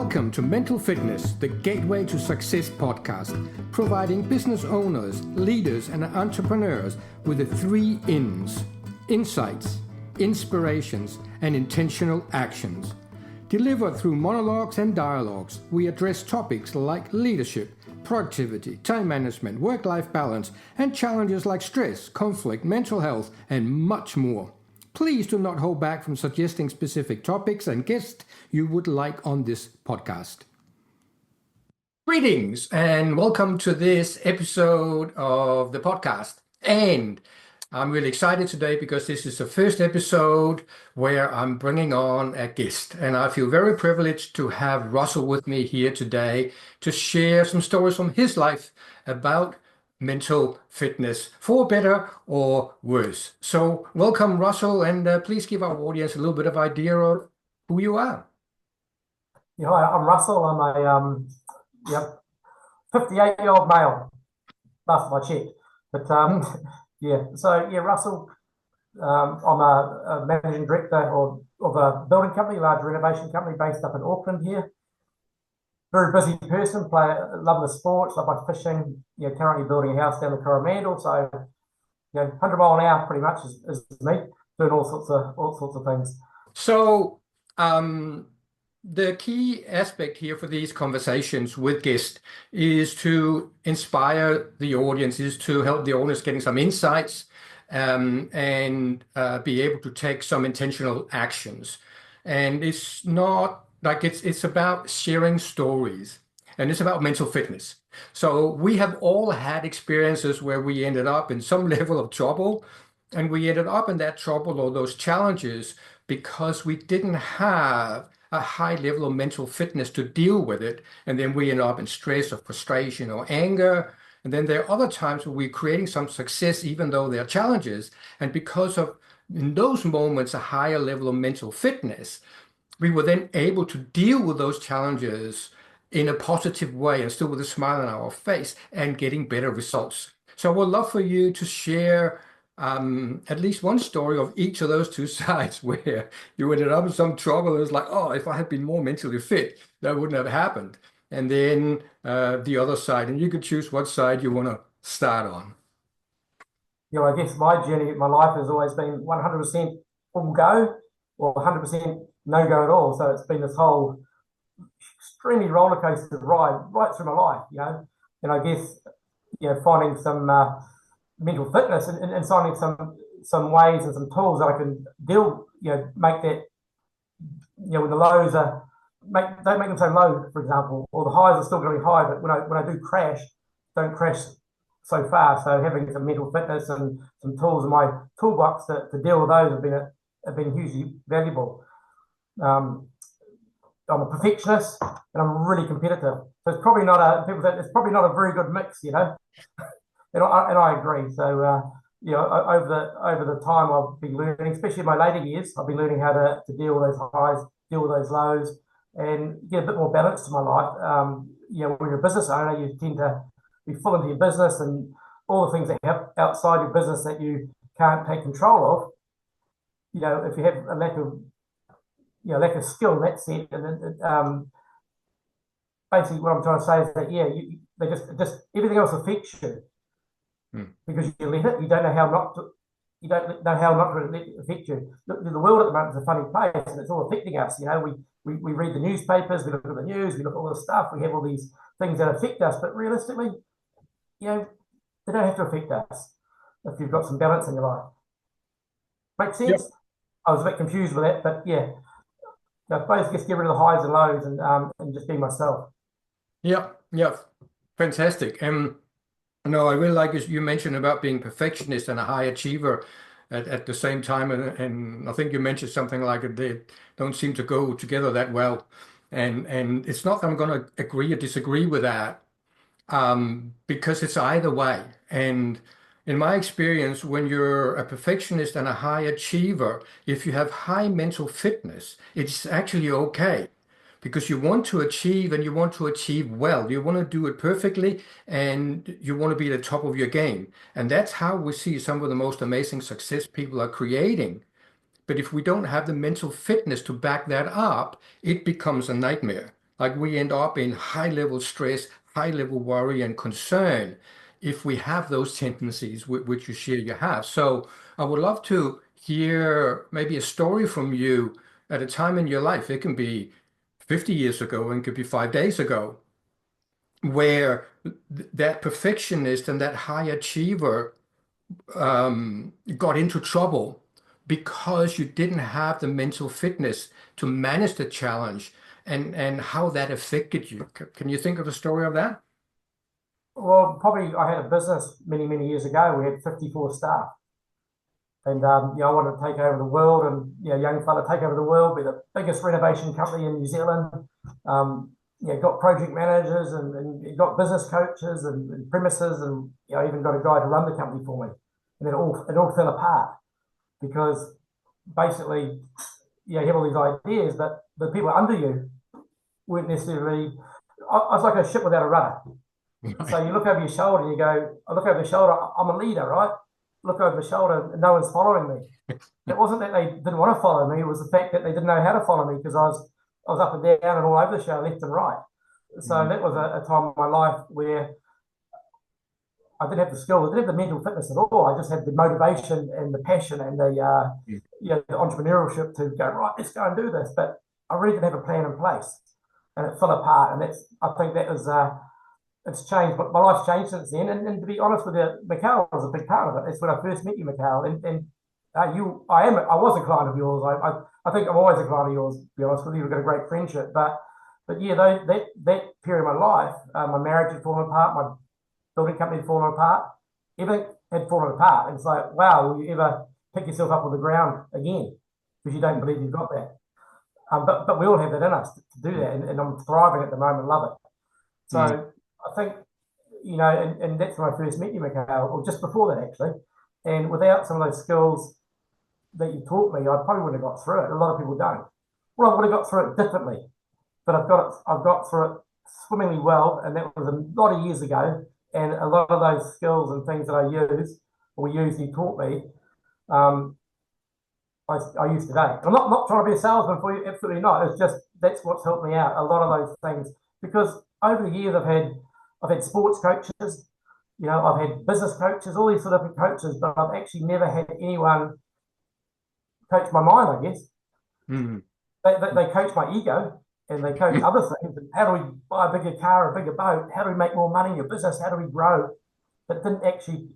Welcome to Mental Fitness, the Gateway to Success podcast, providing business owners, leaders, and entrepreneurs with the 3 INs: insights, inspirations, and intentional actions. Delivered through monologues and dialogues, we address topics like leadership, productivity, time management, work-life balance, and challenges like stress, conflict, mental health, and much more. Please do not hold back from suggesting specific topics and guests you would like on this podcast. Greetings and welcome to this episode of the podcast. And I'm really excited today because this is the first episode where I'm bringing on a guest. And I feel very privileged to have Russell with me here today to share some stories from his life about mental fitness, for better or worse. So welcome, Russell, and please give our audience a little bit of idea of who you are. Yeah, hi, I'm Russell. I'm a 58-year-old male, last time I checked. But Russell, I'm a managing director of a building company, a large renovation company based up in Auckland here. Very busy person, love the sports, love my fishing, currently building a house down the Coromandel, so 100 mile an hour pretty much is me, doing all sorts of things. So the key aspect here for these conversations with guests is to inspire the audience, is to help the audience getting some insights and be able to take some intentional actions. And it's not like it's about sharing stories, and it's about mental fitness. So we have all had experiences where we ended up in some level of trouble, and we ended up in that trouble or those challenges because we didn't have a high level of mental fitness to deal with it. And then we end up in stress or frustration or anger. And then there are other times where we're creating some success, even though there are challenges. And because of, in those moments, a higher level of mental fitness, we were then able to deal with those challenges in a positive way and still with a smile on our face and getting better results. So I would love for you to share at least one story of each of those 2 sides where you ended up in some trouble. It was like, oh, if I had been more mentally fit, that wouldn't have happened. And then the other side, and you could choose what side you want to start on. I guess my journey, my life has always been 100% full go or 100% no go at all. So it's been this whole extremely roller coaster ride right through my life, and I guess, finding some mental fitness and finding some ways and some tools that I can deal, make that, when the lows don't make them so low, for example, or the highs are still going to be high, but when I do crash, don't crash so far. So having some mental fitness and some tools in my toolbox to deal with those have been hugely valuable. I'm a perfectionist and I'm really competitive. So it's probably not a very good mix, and I agree. So over the time I've been learning, especially in my later years, I've been learning how to deal with those highs, deal with those lows, and get a bit more balance to my life. When you're a business owner, you tend to be full into your business and all the things that happen outside your business that you can't take control of. If you have a lack of skill in that sense, and basically what I'm trying to say is that they just everything else affects you because you let it. You don't know how not to. You don't know how not to let it affect you. The world at the moment is a funny place, and it's all affecting us. We read the newspapers, we look at the news, we look at all the stuff. We have all these things that affect us, but realistically, they don't have to affect us if you've got some balance in your life. Make sense? Yep. I was a bit confused with that, but I suppose just get rid of the highs and lows and just be myself. Yeah, fantastic. No, I really like you mentioned about being perfectionist and a high achiever at the same time, and I think you mentioned something like they don't seem to go together that well, and it's not that I'm going to agree or disagree with that, because it's either way. And in my experience, when you're a perfectionist and a high achiever, if you have high mental fitness, it's actually okay because you want to achieve and you want to achieve well. You want to do it perfectly and you want to be at the top of your game. And that's how we see some of the most amazing success people are creating. But if we don't have the mental fitness to back that up, it becomes a nightmare. Like we end up in high level stress, high level worry and concern if we have those tendencies which you share you have. So I would love to hear maybe a story from you at a time in your life. It can be 50 years ago and it could be 5 days ago, where that perfectionist and that high achiever got into trouble because you didn't have the mental fitness to manage the challenge and how that affected you. Can you think of a story of that? Well, probably I had a business many, many years ago. We had 54 staff. And I wanted to take over the world, and young fella, take over the world, be the biggest renovation company in New Zealand. Got project managers and got business coaches and premises, and even got a guy to run the company for me. And then it all fell apart because basically, you have all these ideas, but the people under you weren't necessarily. I was like a ship without a rudder. So you look over your shoulder and you go, I look over the shoulder, I'm a leader, right? Look over the shoulder and no one's following me. It wasn't that they didn't want to follow me, it was the fact that they didn't know how to follow me because I was up and down and all over the show, left and right. So that was a time in my life where I didn't have the skills, I didn't have the mental fitness at all. I just had the motivation and the passion and the entrepreneurship to go, right, let's go and do this. But I really didn't have a plan in place. And it fell apart. And I think that was it's changed, but my life's changed since then. And to be honest with you, Mikhail was a big part of it. That's when I first met you, Mikhail. And I was a client of yours. I think I'm always a client of yours, to be honest with you. We've got a great friendship. But yeah, that period of my life, my marriage had fallen apart, my building company had fallen apart, everything had fallen apart. And it's like, wow, will you ever pick yourself up on the ground again? Because you don't believe you've got that. But we all have that in us to do that. And I'm thriving at the moment, love it. So I think, and that's when I first met you, Mikhail, or just before that, actually. And without some of those skills that you taught me, I probably wouldn't have got through it. A lot of people don't. Well, I would have got through it differently, but I've got through it swimmingly well, and that was a lot of years ago. And a lot of those skills and things that I use, or you taught me, I use today. I'm not trying to be a salesman for you, absolutely not. It's just that's what's helped me out. A lot of those things, because over the years I've had sports coaches, I've had business coaches, all these sort of different coaches, but I've actually never had anyone coach my mind, I guess. They coach my ego and they coach other things. How do we buy a bigger car, a bigger boat? How do we make more money in your business? How do we grow? But didn't actually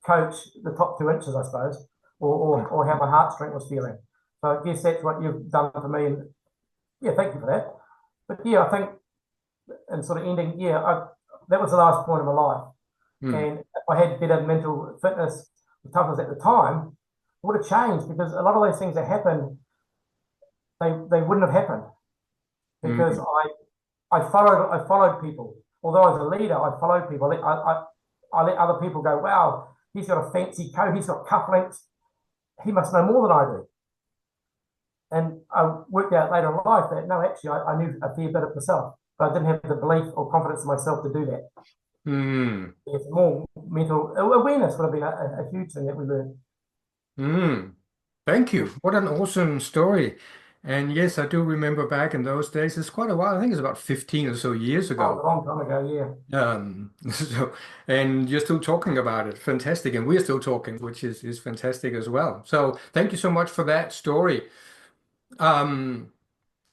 coach the top 2 inches, I suppose, or how my heartstring was feeling. So I guess that's what you've done for me. And yeah, thank you for that. But yeah, I think, and sort of ending, that was the last point of my life. And if I had better mental fitness, the toughness at the time, it would have changed, because a lot of those things that happened, they wouldn't have happened because I followed people. Although I was a leader, I followed people. I let other people go, wow, he's got a fancy coat, he's got cufflinks, he must know more than I do. And I worked out later in life that no, actually, I knew a fair bit of myself, but I didn't have the belief or confidence in myself to do that. It's more mental awareness would have been a huge thing that we learned. Thank you. What an awesome story. And yes, I do remember back in those days. It's quite a while. I think it's about 15 or so years ago. Oh, a long time ago, yeah. And you're still talking about it. Fantastic. And we're still talking, which is fantastic as well. So thank you so much for that story. And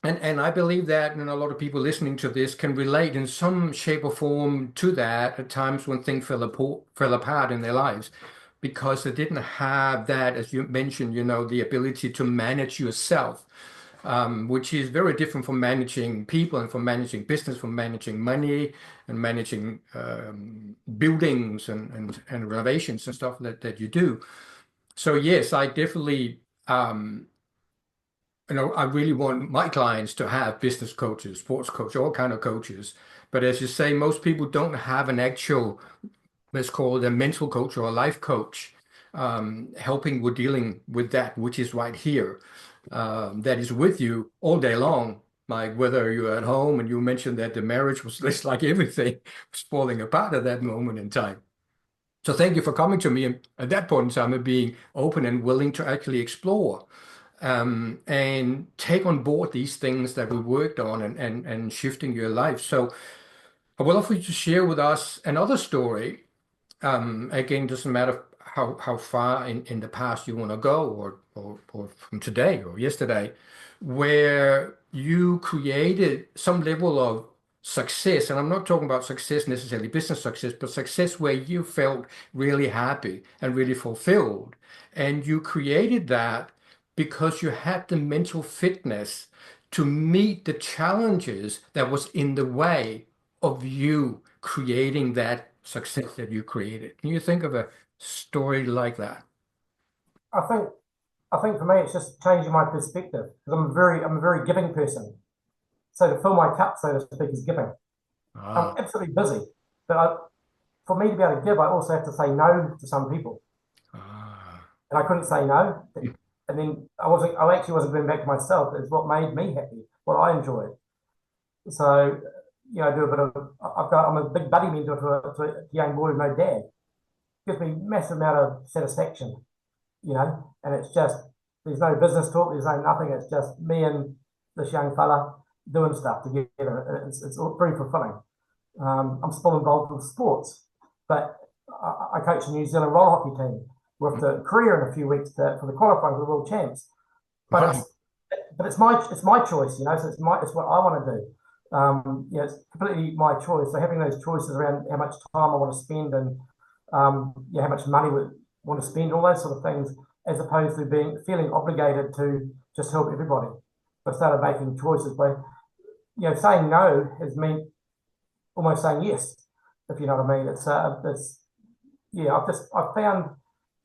I believe that, and a lot of people listening to this can relate in some shape or form to that at times when things fell apart in their lives, because they didn't have that, as you mentioned, the ability to manage yourself, which is very different from managing people and from managing business, from managing money and managing buildings and renovations and stuff that you do. So yes, I definitely I really want my clients to have business coaches, sports coaches, all kind of coaches. But as you say, most people don't have an actual, let's call it a mental coach or a life coach, helping with dealing with that, which is right here, that is with you all day long. Like whether you're at home, and you mentioned that the marriage was less like everything was falling apart at that moment in time. So thank you for coming to me at that point in time and being open and willing to actually explore and take on board these things that we worked on and shifting your life. So I would love for you to share with us another story. Again, doesn't matter how far in the past you want to go, or from today or yesterday, where you created some level of success. And I'm not talking about success necessarily business success, but success where you felt really happy and really fulfilled. And you created that because you had the mental fitness to meet the challenges that was in the way of you creating that success that you created. Can you think of a story like that? I think I think for me it's just changing my perspective because I'm a very giving person. So to fill my cup, so to speak, is giving. I'm Ah, absolutely busy, but for me to be able to give, I also have to say no to some people, ah. and I couldn't say no. And then I actually wasn't going back to myself. It's what made me happy, what I enjoyed. So, I do a bit of, I'm a big buddy mentor to a young boy with no dad. Gives me massive amount of satisfaction, and it's just, there's no business talk, there's no nothing. It's just me and this young fella doing stuff together. It's all very fulfilling. I'm still involved with sports, but I coach the New Zealand roller hockey team with the career in a few weeks for the qualifying for the world champs. But Wow. it's my choice, so it's what I want to do. It's completely my choice. So having those choices around how much time I want to spend and how much money we want to spend, all those sort of things, as opposed to feeling obligated to just help everybody. I started making choices where, saying no has meant almost saying yes, if you know what I mean. It's yeah. I've found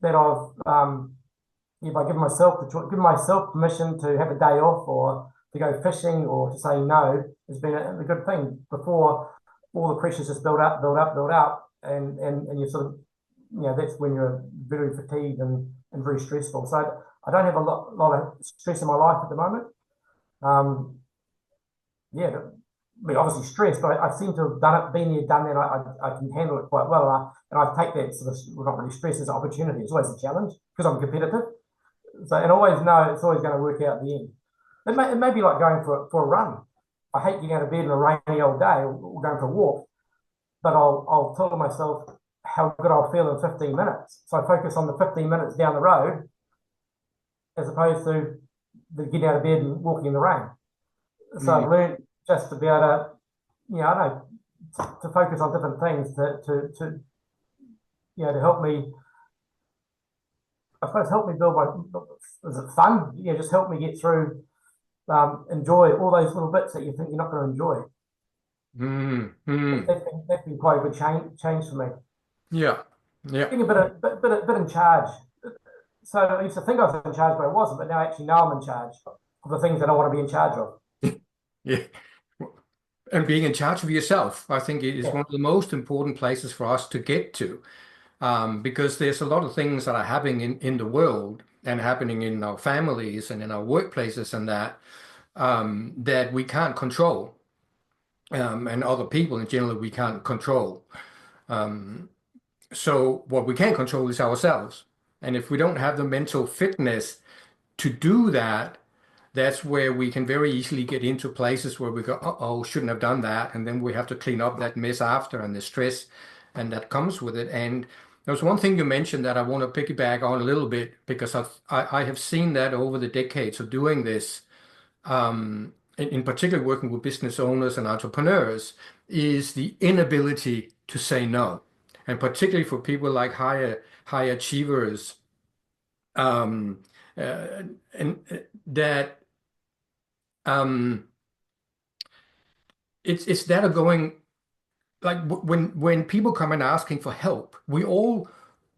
that if I give myself permission to have a day off or to go fishing or to say no has been a good thing. Before all the pressures just build up, and you sort of, that's when you're very fatigued and very stressful. So I don't have a lot of stress in my life at the moment. Um, yeah, I mean, obviously stressed, but I seem to have been there, done that. I can handle it quite well, and I take that sort of, well, not really stress as an opportunity. It's always a challenge because I'm competitive. So, and always know it's always going to work out in the end. It may be like going for a run. I hate getting out of bed on a rainy old day or going for a walk, but I'll tell myself how good I'll feel in 15 minutes. So I focus on the 15 minutes down the road as opposed to the getting out of bed and walking in the rain. So Mm, I've learned just to be able to, I don't know, to focus on different things to help me, I suppose, help me build is it fun? Yeah, just help me get through, enjoy all those little bits that you think you're not going to enjoy. mm, mm. That's been quite a good change for me. Yeah. Yeah. Being a bit in charge. So I used to think I was in charge, but I wasn't. But now I actually know I'm in charge of the things that I want to be in charge of. Yeah. And being in charge of yourself, I think it is Yeah, one of the most important places for us to get to, because there's a lot of things that are happening in the world and happening in our families and in our workplaces and that that we can't control, and other people in general we can't control. Um, so what we can control is ourselves. And if we don't have the mental fitness to do that, that's where we can very easily get into places where we go, uh-oh, shouldn't have done that. And then we have to clean up that mess after and the stress and that comes with it. And there's one thing you mentioned that I want to piggyback on a little bit because I have seen that over the decades of doing this, in particular working with business owners and entrepreneurs, is the inability to say no. And particularly for people like high achievers, um, and that um, it's that of going like when people come and asking for help, we all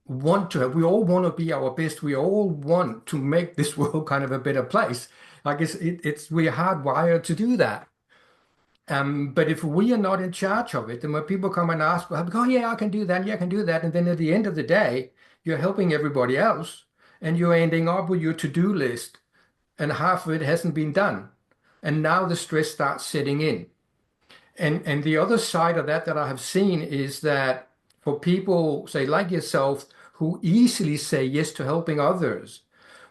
want to help. We all want to be our best. We all want to make this world kind of a better place. Like it's we're hardwired to do that. But if we are not in charge of it, then when people come and ask, well, oh yeah, I can do that, yeah, I can do that, and then at the end of the day, you're helping everybody else, and you're ending up with your to-do list, and half of it hasn't been done, and now the stress starts setting in. And the other side of that that I have seen is that for people, say like yourself, who easily say yes to helping others,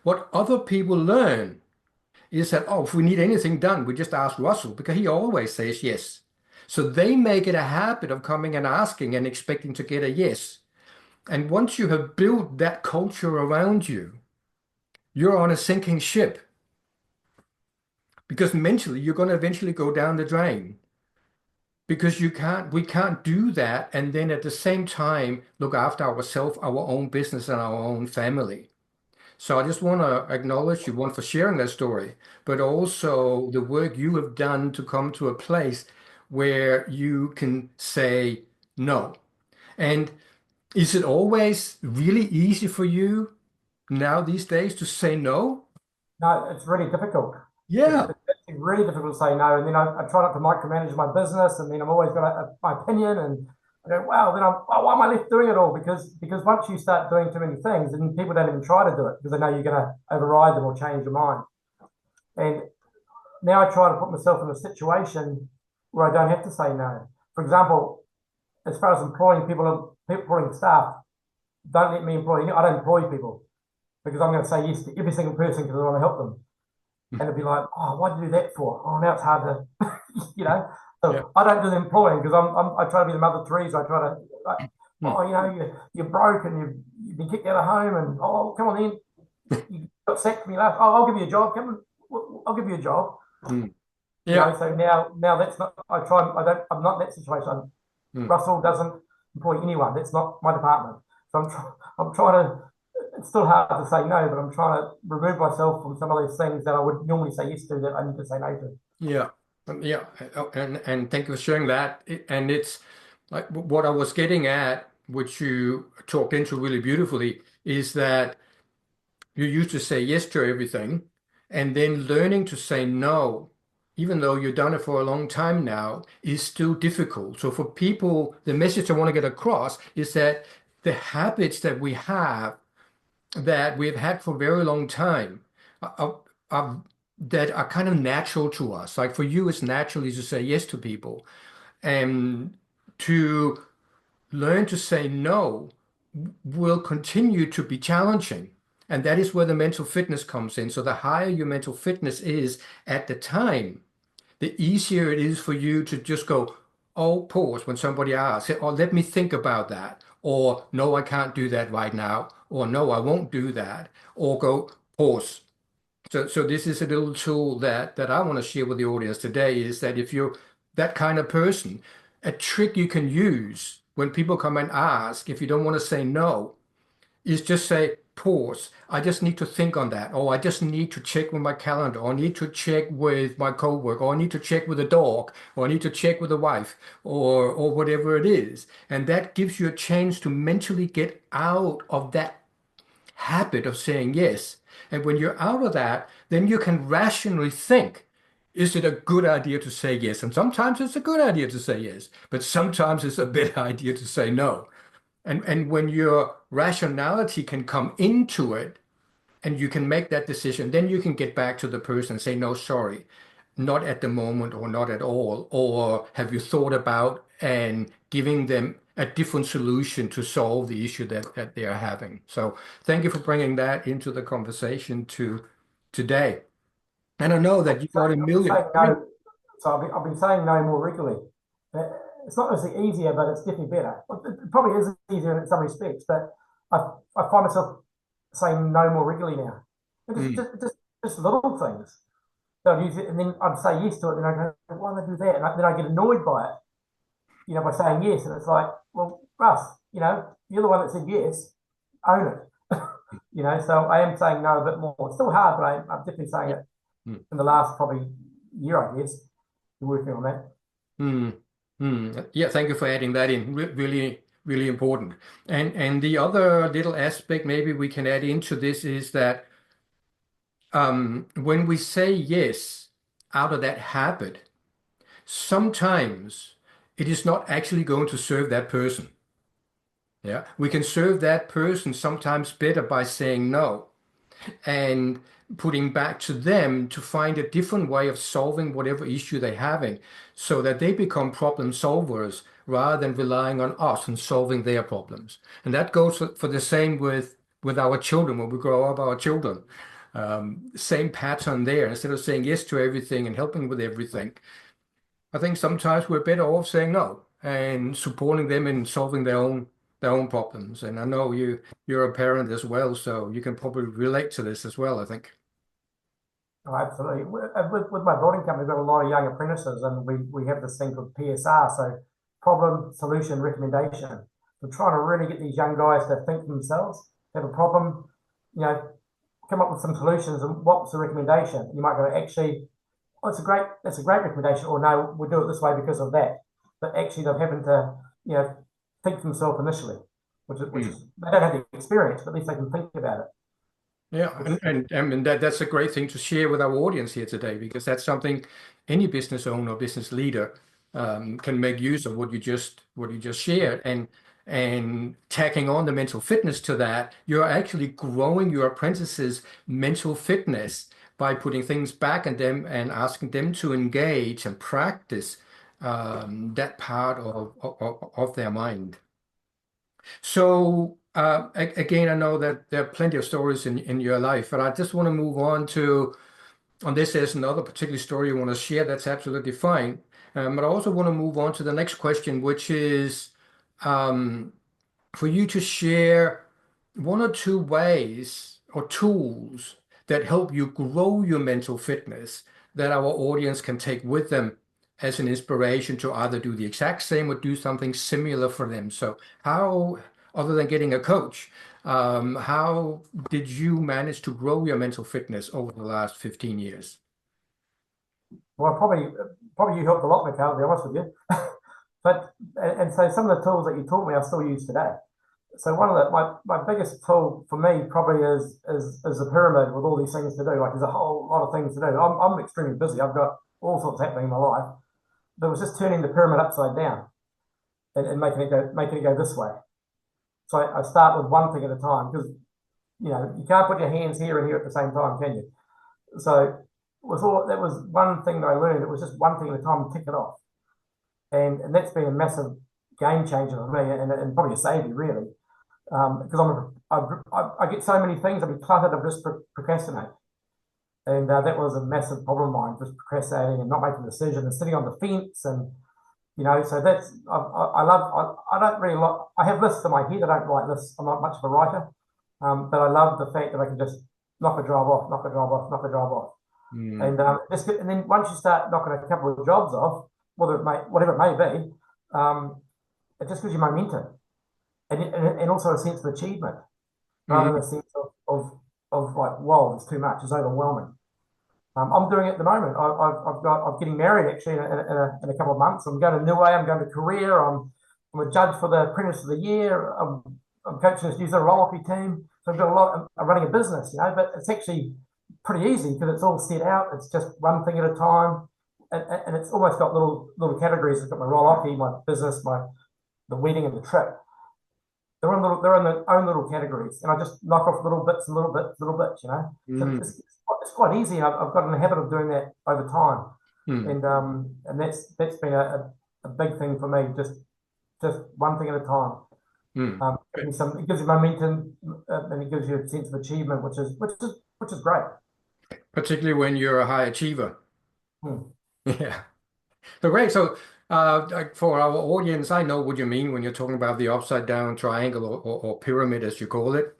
What other people learn is that, oh, if we need anything done, we just ask Russell because he always says yes. So they make it a habit of coming and asking and expecting to get a yes. And once you have built that culture around you, you're on a sinking ship because mentally you're going to eventually go down the drain because we can't do that and then at the same time look after ourselves, our own business, and our own family. So I just want to acknowledge you, one, for sharing that story, but also the work you have done to come to a place where you can say no. And is it always really easy for you now these days to say no? No, it's really difficult. Yeah. It's actually really difficult to say no. And then I try not to micromanage my business. And then I'm always got my opinion. And I go, wow, then why am I left doing it all? Because once you start doing too many things, then people don't even try to do it because they know you're going to override them or change your mind. And now I try to put myself in a situation where I don't have to say no. For example, as far as employing employing staff, don't let me employ. I don't employ people because I'm going to say yes to every single person because I want to help them. And it'd be like, oh, why'd you do that for? Oh, now it's hard to, you know. So Yeah. I don't do the employing because I try to be the Mother Teresa. I try to, like, oh, you know, you're broke and you've been kicked out of home, and oh, come on in, you got sacked from your last. Oh, I'll give you a job. Come on, I'll give you a job. Mm. You Yeah. know, so now that's not. I'm not in that situation. Russell doesn't employ anyone. That's not my department. So I'm trying to. It's still hard to say no, but I'm trying to remove myself from some of those things that I would normally say yes to that I need to say no to. Yeah. Yeah. And thank you for sharing that. And it's like what I was getting at, which you talked into really beautifully, is that you used to say yes to everything, and then learning to say no, even though you've done it for a long time now, is still difficult. So for people, the message I want to get across is that the habits that we've had for a very long time are, are that are kind of natural to us. Like for you, it's naturally to say yes to people, and to learn to say no will continue to be challenging. And that is where the mental fitness comes in. So the higher your mental fitness is at the time, the easier it is for you to just go, oh, pause when somebody asks, oh, let me think about that. Or no, I can't do that right now. Or no, I won't do that. Or go, pause. So this is a little tool that I want to share with the audience today is that if you're that kind of person, a trick you can use when people come and ask, if you don't want to say no, is just say, pause. I just need to think on that. Or I just need to check with my calendar. Or I need to check with my coworker. Or I need to check with the dog. Or I need to check with the wife. Or whatever it is. And that gives you a chance to mentally get out of that habit of saying yes. And when you're out of that, then you can rationally think, is it a good idea to say yes? And sometimes it's a good idea to say yes, but sometimes it's a bad idea to say no. And when your rationality can come into it and you can make that decision, then you can get back to the person and say, no, sorry, not at the moment or not at all. Or have you thought about and giving them a different solution to solve the issue that they are having? So thank you for bringing that into the conversation today. And I know that you got a million. No, so I've been saying no more regularly. It's not necessarily easier, but it's definitely better. It probably is easier in some respects, but I find myself saying no more regularly now. Just little things. So I'd use it, and then I'd say yes to it, and I go, why did I do that? And then I get annoyed by it, you know, by saying yes. And it's like, well, Russ, you know, you're the one that said yes, own it. You know, so I am saying no a bit more. It's still hard, but I'm definitely saying it in the last probably year, I guess, working on that. Yeah, thank you for adding that in. Really, really important. And the other little aspect maybe we can add into this is that when we say yes out of that habit, sometimes it is not actually going to serve that person. Yeah, we can serve that person sometimes better by saying no and putting back to them to find a different way of solving whatever issue they're having so that they become problem solvers rather than relying on us and solving their problems. And that goes for the same with our children when we grow up our children. Same pattern there. Instead of saying yes to everything and helping with everything, I think sometimes we're better off saying no and supporting them in solving their own problems. And I know you're a parent as well, so you can probably relate to this as well, I think. Oh, absolutely. With my building company, we've got a lot of young apprentices, and we have this thing called PSR, so problem, solution, recommendation. We're trying to really get these young guys to think for themselves, have a problem, you know, come up with some solutions, and what's the recommendation? You might go, actually, oh, that's a great recommendation, or no, we'll do it this way because of that. But actually, they're having to, think for themselves initially, which is they don't have the experience, but at least they can think about it. Yeah, Which, and I mean that's a great thing to share with our audience here today, because that's something any business owner or business leader can make use of what you just shared, and tacking on the mental fitness to that, you're actually growing your apprentices' mental fitness by putting things back in them and asking them to engage and practice that part of their mind. So again, I know that there are plenty of stories in your life, but I just want to move on this. There's another particular story you want to share. That's absolutely fine. But I also want to move on to the next question, which is um, for you to share one or two ways or tools that help you grow your mental fitness that our audience can take with them as an inspiration to either do the exact same or do something similar for them. So how, other than getting a coach, how did you manage to grow your mental fitness over the last 15 years? well, probably you helped a lot, Mikhail, to be honest with you. But and so some of the tools that you taught me, I still use today. So one of my biggest tool for me probably is a pyramid with all these things to do. Like there's a whole lot of things to do. I'm extremely busy. I've got all sorts happening in my life. But it was just turning the pyramid upside down and making it go this way. So I start with one thing at a time, because you can't put your hands here and here at the same time, can you? So that was one thing that I learned. It was just one thing at a time to tick it off, and that's been a massive game changer for me, and probably a savior really, because I get so many things. I'm cluttered. I just procrastinate, and that was a massive problem of mine, just procrastinating and not making a decision and sitting on the fence. And so that's I don't really like. I have lists in my head. I don't write lists. I'm not much of a writer, but I love the fact that I can just knock a job off, knock a job off, knock a job off. Mm. And then once you start knocking a couple of jobs off, whatever it may be, it just gives you momentum, and also a sense of achievement, rather Mm. than a sense of like, whoa, it's too much, it's overwhelming. I'm doing it at the moment. I'm getting married actually in a couple of months. I'm going to Niue. I'm going to Korea. I'm a judge for the Apprentice of the Year. I'm coaching this New Zealand roller hockey team. So I've got a lot. I'm running a business, but it's actually pretty easy because it's all set out. It's just one thing at a time, and it's almost got little categories. It's got my roller hockey, my business, the wedding, and the trip. They're in their own little categories, and I just knock off little bits and little bits, little bits. So Mm. it's quite easy. I've got in the habit of doing that over time, Mm. and that's been a big thing for me. Just one thing at a time. Mm. It gives you momentum, and it gives you a sense of achievement, which is great. Particularly when you're a high achiever. Hmm. Yeah. So great. So like for our audience, I know what you mean when you're talking about the upside down triangle or pyramid, as you call it.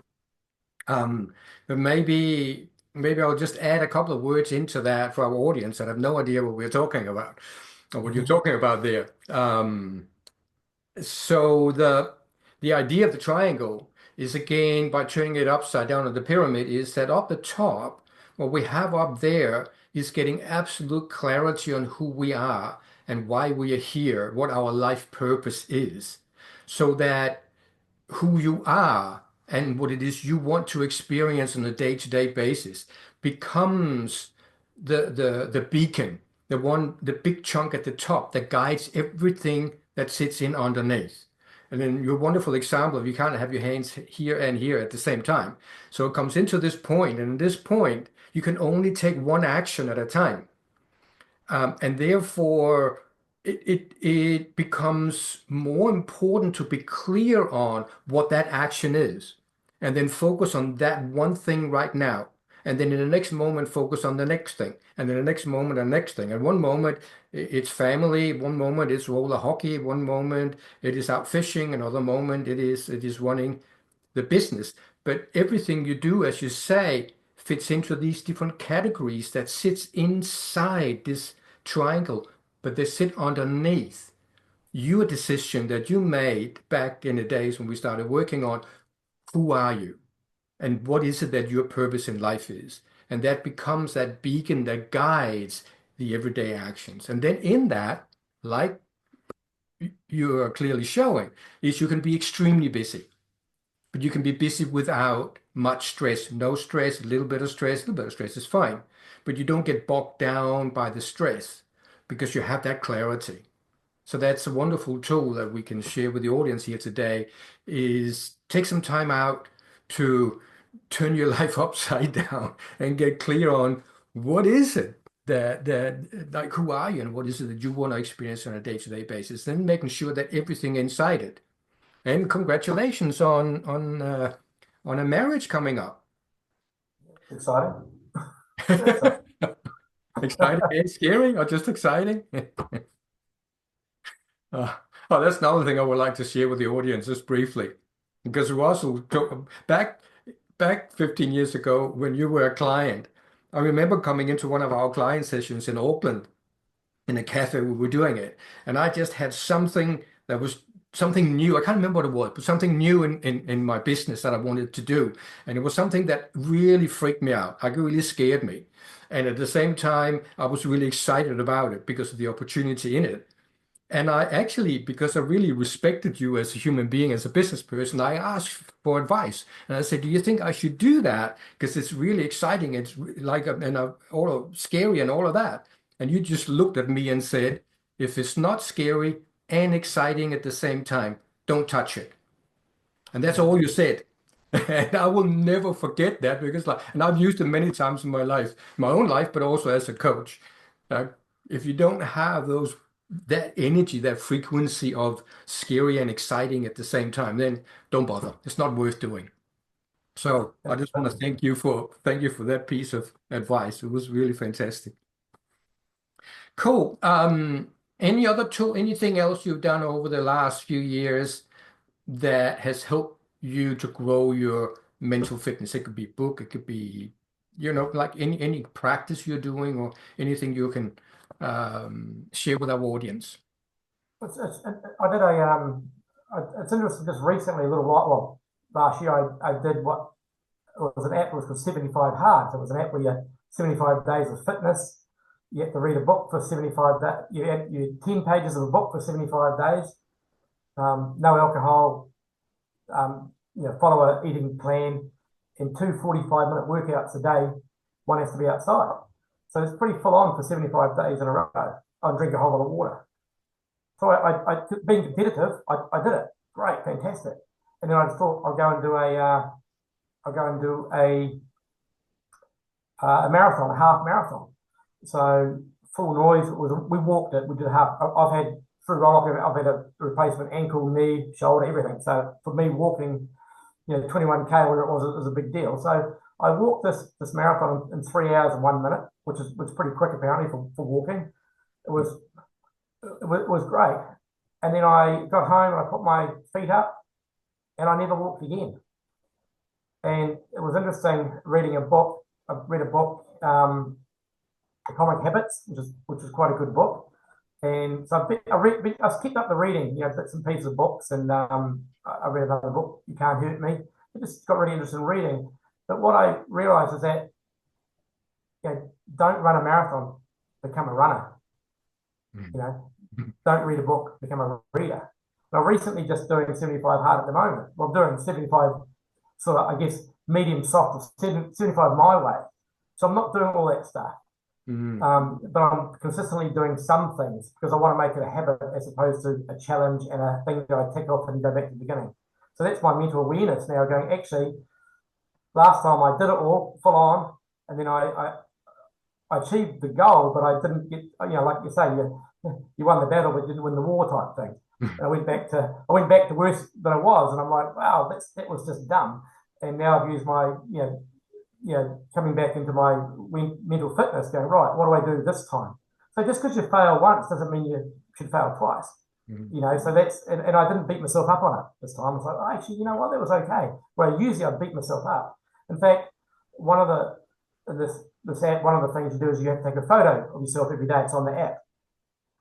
But maybe I'll just add a couple of words into that for our audience that have no idea what we're talking about or what you're talking about there. So the idea of the triangle is, again, by turning it upside down in the pyramid, is that up the top, what we have up there is getting absolute clarity on who we are and why we are here, what our life purpose is, so that who you are and what it is you want to experience on a day-to-day basis becomes the beacon, the big chunk at the top that guides everything that sits in underneath. And then your wonderful example of you can't have your hands here and here at the same time. So it comes into this point, and at this point, you can only take one action at a time. And therefore, it becomes more important to be clear on what that action is and then focus on that one thing right now. And then in the next moment, focus on the next thing. And then the next moment, the next thing. And one moment it's family, one moment it's roller hockey, one moment it is out fishing, another moment it is running the business. But everything you do, as you say, fits into these different categories that sits inside this triangle, but they sit underneath your decision that you made back in the days when we started working on who are you and what is it that your purpose in life is. And that becomes that beacon that guides the everyday actions. And then in that, like you are clearly showing, is you can be extremely busy. But you can be busy without much stress. No stress, a little bit of stress, a little bit of stress is fine. But you don't get bogged down by the stress because you have that clarity. So that's a wonderful tool that we can share with the audience here today is take some time out to turn your life upside down and get clear on what is it that like who are you and what is it that you want to experience on a day-to-day basis, then making sure that everything inside it. And congratulations on a marriage coming up. Exciting. Exciting. Exciting and scary, or just exciting? Uh, oh, that's another thing I would like to share with the audience just briefly, because Russell, back 15 years ago when you were a client, I remember coming into one of our client sessions in Auckland in a cafe we were doing it, and I just had something that was something new. I can't remember what it was, but something new in my business that I wanted to do. And it was something that really freaked me out. Like it really scared me. And at the same time, I was really excited about it because of the opportunity in it. And I actually, because I really respected you as a human being, as a business person, I asked for advice. And I said, do you think I should do that? Because it's really exciting. It's like, all of scary and all of that. And you just looked at me and said, if it's not scary and exciting at the same time, don't touch it. And that's all you said. And I will never forget that because and I've used it many times in my life, my own life, but also as a coach. If you don't have that energy, that frequency of scary and exciting at the same time, then don't bother. It's not worth doing. So I just want to thank you for that piece of advice. It was really fantastic. Cool. Any other tool, anything else you've done over the last few years that has helped you to grow your mental fitness? It could be a book, it could be, like any practice you're doing or anything you can share with our audience. I did it's interesting, just recently, a little while, well, last year, I did what was an app, it was called 75 Hard. So it was an app where you had 75 days of fitness. You had to read a book for 75 days. You had 10 pages of a book for 75 days. No alcohol, follow an eating plan, and 2 45-minute workouts a day. One has to be outside. So it's pretty full on for 75 days in a row. I drink a whole lot of water. So I being competitive, I did it. Great, fantastic. And then I thought I'll go and do a marathon, a half marathon. So full noise. We walked it. We did a half. I've had through roll-up, I've had a replacement ankle, knee, shoulder, everything. So for me, walking, 21K, whatever it was a big deal. So I walked this marathon in 3 hours and 1 minute, which is pretty quick apparently for walking. It was great. And then I got home and I put my feet up and I never walked again. And it was interesting reading a book. I read a book, Atomic Habits, which is quite a good book. And so I kept up the reading, bits and pieces of books, and I read another book, You Can't Hurt Me. I just got really interested in reading. But what I realized is that don't run a marathon, become a runner. Don't read a book, become a reader. And I'm recently just doing 75 hard at the moment. Well, I'm doing 75 sort of, I guess, medium soft, 75 my way. So I'm not doing all that stuff. But I'm consistently doing some things because I want to make it a habit as opposed to a challenge and a thing that I tick off and go back to the beginning. So that's my mental awareness now going, actually, last time I did it all full on, and then I achieved the goal, but I didn't get, like you say, you won the battle, but you didn't win the war type thing. And I went back to worse than I was, and I'm like, wow, that was just dumb. And now I've used my coming back into my mental fitness, going, right, what do I do this time? So just because you fail once doesn't mean you should fail twice. So that's, and I didn't beat myself up on it this time. It's like, oh, actually, you know what, that was okay. Where usually I beat myself up. In fact, one of this app, one of the things you do is you have to take a photo of yourself every day. It's on the app.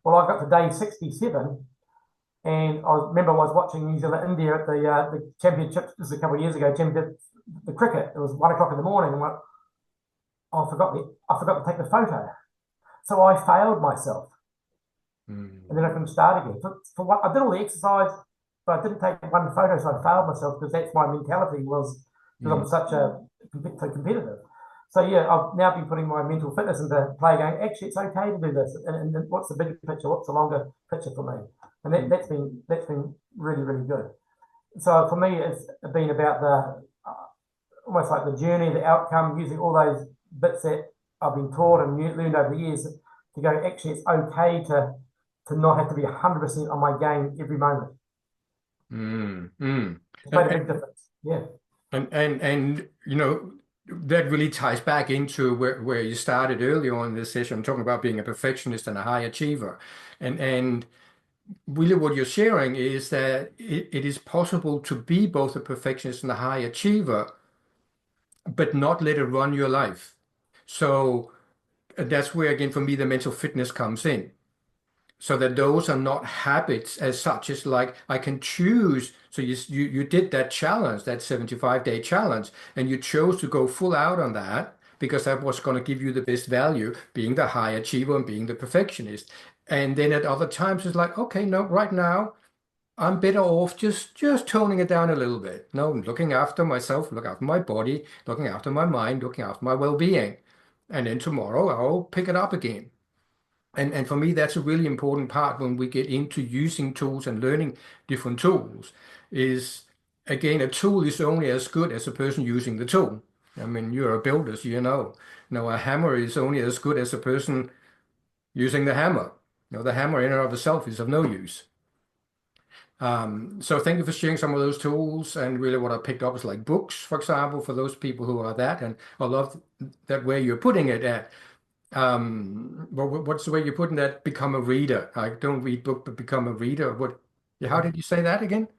Well, I got to day 67, and I remember I was watching New Zealand India at the championships. This is a couple of years ago. The cricket. It was 1 o'clock in the morning. I'm like, oh, I forgot to take the photo. So I failed myself. And then I couldn't start again. For what I did all the exercise, but I didn't take one photo, so I failed myself because that's my mentality was because I'm such so competitive. So yeah, I've now been putting my mental fitness into play, going, actually, it's okay to do this. And what's the bigger picture? What's the longer picture for me? And that's been really, really good. So for me, it's been about the almost like the journey, the outcome, using all those bits that I've been taught and learned over the years to go, actually, it's okay to not have to be 100% on my game every moment. It's made a big difference. Yeah. And that really ties back into where you started earlier on in this session, talking about being a perfectionist and a high achiever. And really what you're sharing is that it is possible to be both a perfectionist and a high achiever, but not let it run your life. So that's where, again, for me, the mental fitness comes in. So that those are not habits as such. It's like I can choose. So you did that challenge, that 75-day challenge, and you chose to go full out on that because that was going to give you the best value, being the high achiever and being the perfectionist. And then at other times it's like, okay, no, right now I'm better off just toning it down a little bit. No, looking after myself, look after my body, looking after my mind, looking after my well-being. And then tomorrow I'll pick it up again. And for me, that's a really important part when we get into using tools and learning different tools is, again, a tool is only as good as the person using the tool. I mean, you're a builder, so you know. A hammer is only as good as the person using the hammer. The hammer in and of itself is of no use. So thank you for sharing some of those tools. And really what I picked up is like books, for example, for those people who are that. And I love that way you're putting it at. What's the way you're putting that? Become a reader. I don't read book, but become a reader. How did you say that again?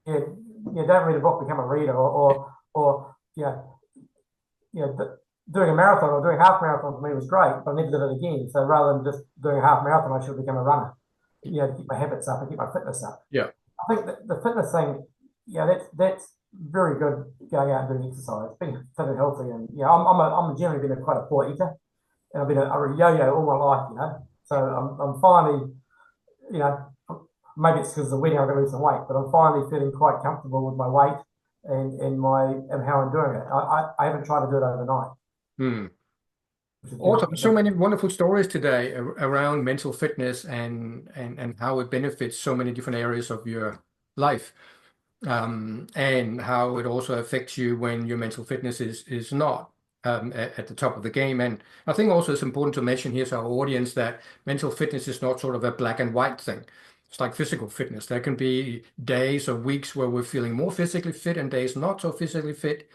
Yeah, don't read a book, become a reader, or doing a marathon or doing half marathon for me was great, but I never did it again. So rather than just doing a half marathon, I should become a runner. To keep my habits up and keep my fitness up. Yeah. I think that the fitness thing, that's very good, going out and doing exercise, being fit and healthy. And I'm generally been quite a poor eater, and I've been a yo-yo all my life, So I'm finally, maybe it's because of the wedding I've got to lose some weight, but I'm finally feeling quite comfortable with my weight and how I'm doing it. I haven't tried to do it overnight. Awesome. So many wonderful stories today around mental fitness and how it benefits so many different areas of your life, and how it also affects you when your mental fitness is not at the top of the game. And I think also it's important to mention here to our audience that mental fitness is not sort of a black and white thing. It's like physical fitness. There can be days or weeks where we're feeling more physically fit and days not so physically fit.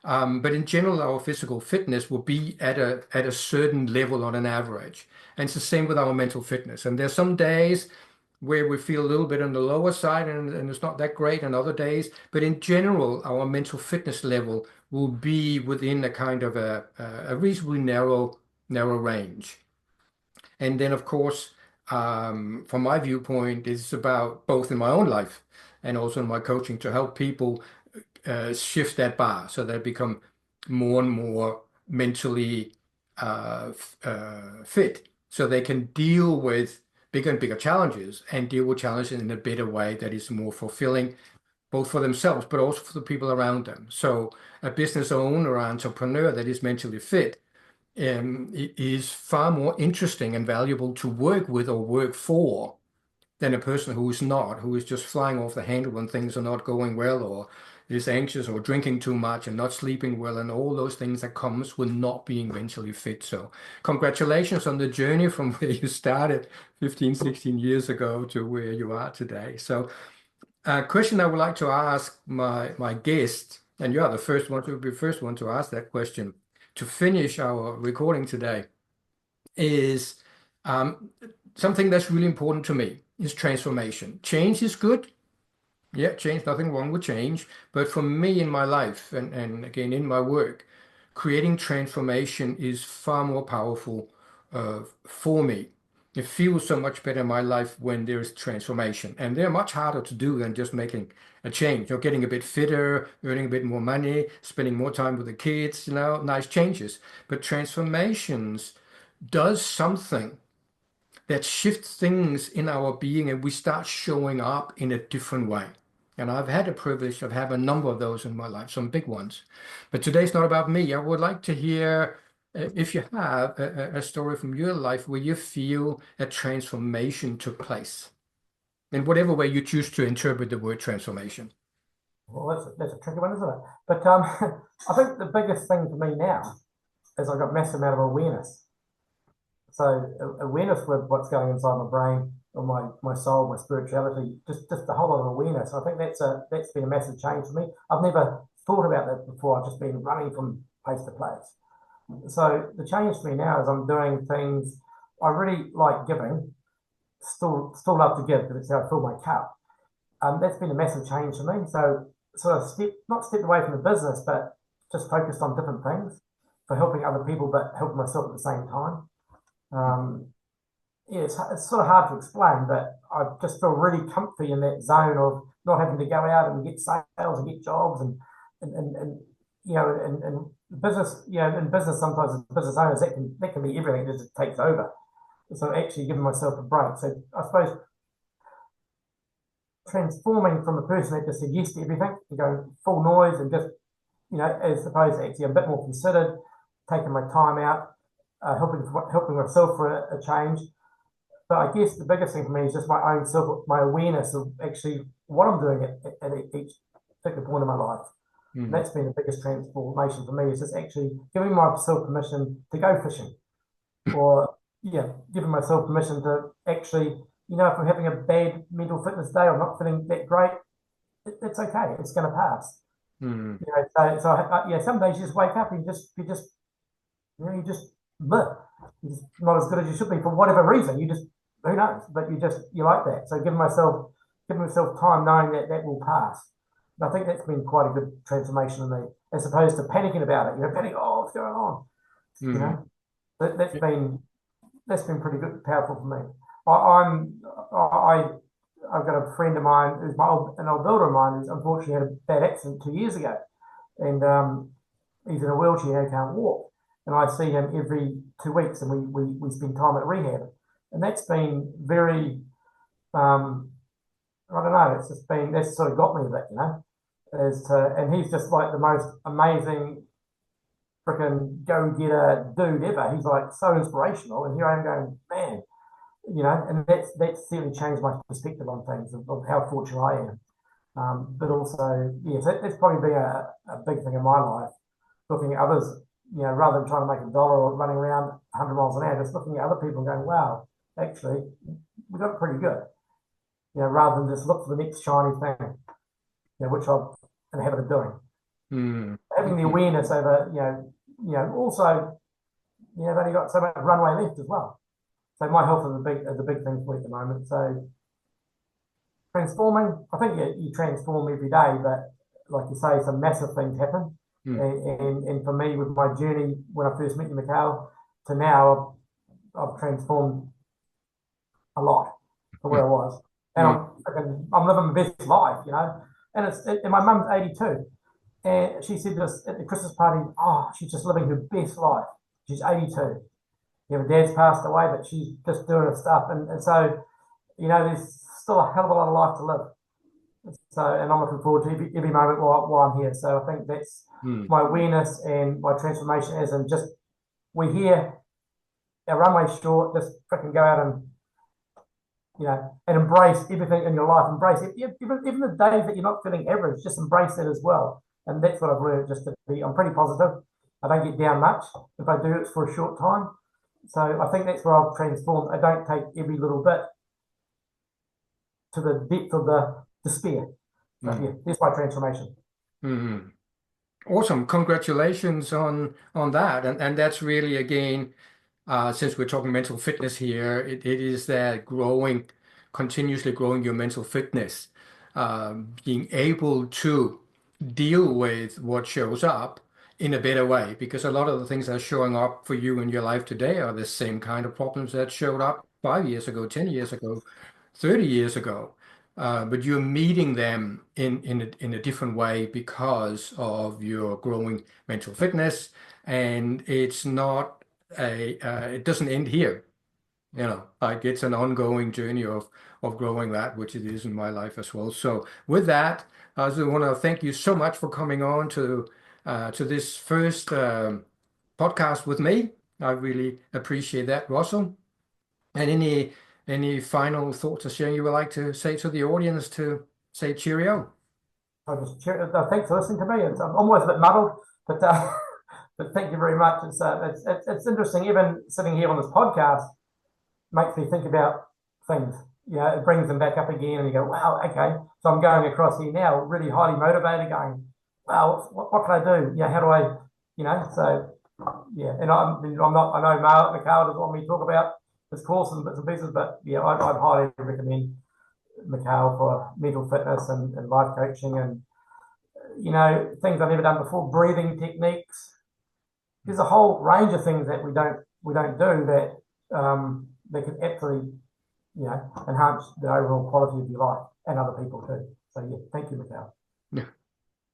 But in general, our physical fitness will be at a certain level on an average. And it's the same with our mental fitness. And there's some days where we feel a little bit on the lower side and it's not that great, and other days. But in general, our mental fitness level will be within a kind of a reasonably narrow range. And then, of course, from my viewpoint, it's about both in my own life and also in my coaching to help people shift that bar so they become more and more mentally fit, so they can deal with bigger and bigger challenges and deal with challenges in a better way that is more fulfilling, both for themselves but also for the people around them. So a business owner or entrepreneur that is mentally fit is far more interesting and valuable to work with or work for than a person who is not, who is just flying off the handle when things are not going well, or is anxious or drinking too much and not sleeping well, and all those things that comes with not being mentally fit. So congratulations on the journey from where you started 15, 16 years ago to where you are today. So a question I would like to ask my guest, and you are the first one to ask that question. to finish our recording today is something that's really important to me is transformation. Change is good. Yeah, change, nothing wrong with change. But for me in my life and again in my work, creating transformation is far more powerful for me. It feels so much better in my life when there's transformation. And they're much harder to do than just making a change. You're getting a bit fitter, earning a bit more money, spending more time with the kids, nice changes. But transformations does something that shifts things in our being and we start showing up in a different way. And I've had the privilege of having a number of those in my life, some big ones. But today's not about me. I would like to hear if you have a story from your life where you feel a transformation took place, in whatever way you choose to interpret the word transformation. Well, that's a tricky one, isn't it? But I think the biggest thing for me now is I've got a massive amount of awareness. So awareness with what's going inside my brain, or my soul, my spirituality, just a whole lot of awareness. I think that's been a massive change for me. I've never thought about that before. I've just been running from place to place. So the change for me now is I'm doing things I really like giving. Still love to give because it's how I fill my cup. That's been a massive change for me. So sort of not stepped away from the business, but just focused on different things for helping other people, but helping myself at the same time. Yeah, it's sort of hard to explain, but I just feel really comfy in that zone of not having to go out and get sales and get jobs and you know, and business, you know, in business sometimes as business owners that can be everything that just takes over. So actually giving myself a break. So I suppose transforming from a person that just said yes to everything to go full noise and just, you know, as opposed to actually a bit more considered, taking my time out, helping myself for a change. But I guess the biggest thing for me is just my own self, my awareness of actually what I'm doing at each particular point in my life. Mm. That's been the biggest transformation for me, is just actually giving myself permission to go fishing, or giving myself permission to actually, you know, if I'm having a bad mental fitness day or not feeling that great, it's okay. It's going to pass. Mm. You know, so some days you just wake up and you just you're just not as good as you should be for whatever reason. You just, who knows? But you like that. So giving myself time, knowing that will pass. And I think that's been quite a good transformation in me, as opposed to panicking about it. You know, panicking, oh, what's going on? Mm. You know, that's been pretty good, powerful for me. I've got a friend of mine who's an old builder of mine who's unfortunately had a bad accident 2 years ago, and he's in a wheelchair and can't walk. And I see him every 2 weeks, and we spend time at rehab, and that's been very, I don't know, that's sort of got me a bit, you know, and he's just like the most amazing freaking go-getter dude ever. He's like so inspirational, and here I am going, man, you know, and that's certainly changed my perspective on things of how fortunate I am. But also, yes, that's probably been a big thing in my life, looking at others. You know, rather than trying to make $1 or running around 100 miles an hour, just looking at other people and going, wow, actually, we got it pretty good. You know, rather than just look for the next shiny thing, you know, which I'm in the habit of doing. Mm. Having the awareness over, you know, also, you know, they've only got so much runway left as well. So my health is the big thing for me at the moment. So transforming, I think you transform every day, but like you say, some massive things happen. And for me, with my journey, when I first met you, Mikhail, to now, I've transformed a lot from where I was. And I'm living my best life, you know. And my mum's 82. And she said this at the Christmas party, oh, she's just living her best life. She's 82. You know, her dad's passed away, but she's just doing her stuff. And so, you know, there's still a hell of a lot of life to live. So, and I'm looking forward to every moment while I'm here. So I think that's my awareness and my transformation, as in just, we're here, our runway's short, just freaking go out and, you know, and embrace everything in your life. Embrace it. Even the days that you're not feeling average, just embrace that as well. And that's what I've learned, just to be, I'm pretty positive. I don't get down much. If I do, it's for a short time. So I think that's where I've transformed. I don't take every little bit to the depth of the despair. So yeah, that's my transformation. Mm-hmm. Awesome. Congratulations on that. And that's really again, since we're talking mental fitness here, it is that continuously growing your mental fitness, being able to deal with what shows up in a better way. Because a lot of the things that are showing up for you in your life today are the same kind of problems that showed up 5 years ago, 10 years ago, 30 years ago. But you're meeting them in a different way because of your growing mental fitness, and it's not it doesn't end here. Like it's an ongoing journey of growing that, which it is in my life as well. So with that, I just want to thank you so much for coming on to this first podcast with me. I really appreciate that, Russell. And any final thoughts or sharing you would like to say to the audience to say cheerio? Thanks for listening to me. I'm almost a bit muddled, but but thank you very much. It's interesting. Even sitting here on this podcast makes me think about things. It brings them back up again, and you go, "Wow, okay." So I'm going across here now, really highly motivated, going, "Wow, what can I do? How do I, So and I'm not. I know Mikhail doesn't want me to talk about his course and bits and pieces, but I'd highly recommend Mikhail for mental fitness and life coaching and things I've never done before, breathing techniques. There's a whole range of things that we don't do that that can actually enhance the overall quality of your life and other people too. So thank you, Mikhail. Yeah,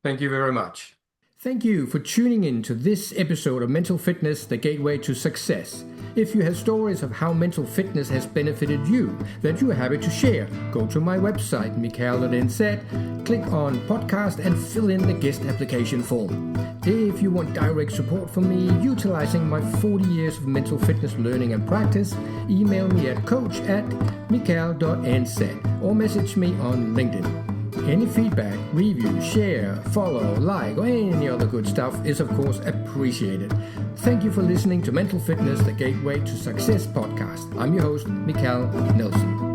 thank you very much. Thank you for tuning in to this episode of Mental Fitness, the Gateway to Success. If you have stories of how mental fitness has benefited you that you are happy to share, go to my website, mikhail.nz, click on podcast and fill in the guest application form. If you want direct support from me utilizing my 40 years of mental fitness learning and practice, email me at coach@mikhail.nz or message me on LinkedIn. Any feedback, review, share, follow, like, or any other good stuff is, of course, appreciated. Thank you for listening to Mental Fitness, the Gateway to Success podcast. I'm your host, Mikhail Nielsen.